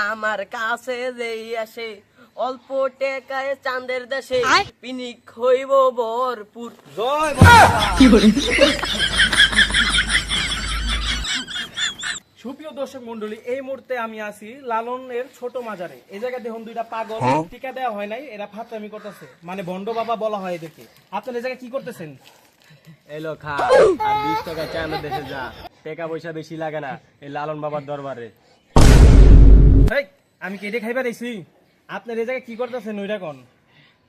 আমার কাছে যেই আসে অল্প টেকায় চাঁদের দেশে পিনিক হইব ভরপুর। জয় সুপ্রিয় দর্শক মন্ডলী, এই মুহূর্তে আমি আছি লালনের ছোট মাজারে। এই জায়গায় দেখুন দুইটা পাগল, টিকা দেওয়া হয় নাই, এরা ফাতরামি করতেছে, মানে ভণ্ড বাবা বলা হয় এদেরকে। আপনারা এই জায়গায় কি করতেছেন? এলো খা আর 20 টাকা চাঁদের দেশে যা, টাকা পয়সা বেশি লাগে না এই লালন বাবার দরবারে। হেই, আমি কেটে খাইবার আইছি, আপনার এই জায়গায় কি করতেছেন ওইটা কোন?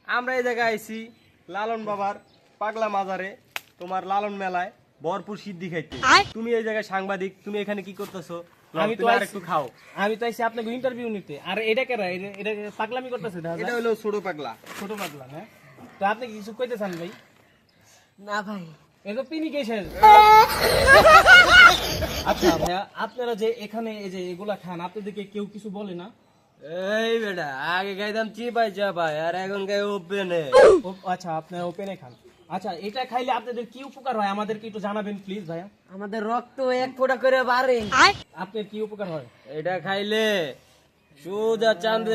আমরা এই জায়গায় আইছি লালন বাবার পাগলা মাজারে, তোমার লালন মেলায় ভরপুর সিদ্ধি খাইতে। তুমি এই জায়গায় সাংবাদিক, তুমি এখানে কি করতেছো? আমি তো আর একটু খাও। আমি তো আইছি আপনাকে ইন্টারভিউ নিতে। আর এটা কেরা? এটা পাগলামি করতেছে। এটা হলো ছোট পাগলা। ছোট পাগলা না? তো আপনি কিছু কইতে চান ভাই? না ভাই, এটা পিনি কেসের। আচ্ছা ভাইয়া, আপনারা যে এখানে এই যে এগুলা খান, আপনাদেরকে কেউ কিছু বলে না? এই বেটা, আগে খাইতাম চিপাই চাপাই, আর এখন খাই ওপেনে। আচ্ছা, আপনারা ওপেনে খান। আচ্ছা, এটা খাইলে আপনাদের কি উপকার হয় আমাদেরকে একটু জানাবেন প্লিজ ভাইয়া। আমাদের রক্ত এক ফোঁটা করে বাড়ে। আপনার কি উপকার হয়? এটা খাইলে সোজা চাঁদ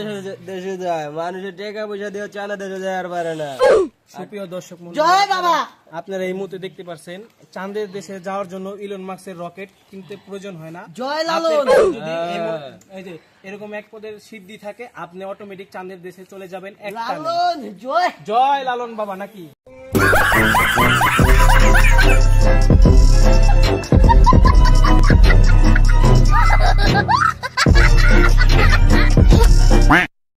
দেশে যায়, মানুষের টাকা পয়সা দিয়ে চাঁদ দেশে যায় আর পারে না। সুপ্রিয় দর্শক মণ্ডলী, জয় বাবা। আপনারা এই মুহূর্তে দেখতে পাচ্ছেন চাঁদের দেশে যাওয়ার জন্য ইলন মাস্কের রকেট কিনতে প্রয়োজন হয় না। জয় লালন। যদি এই যে এরকম এক পদের সিদ্ধি থাকে, আপনি অটোমেটিক চাঁদের দেশে চলে যাবেন এক টানে। লালন জয়। জয় লালন বাবা নাকি?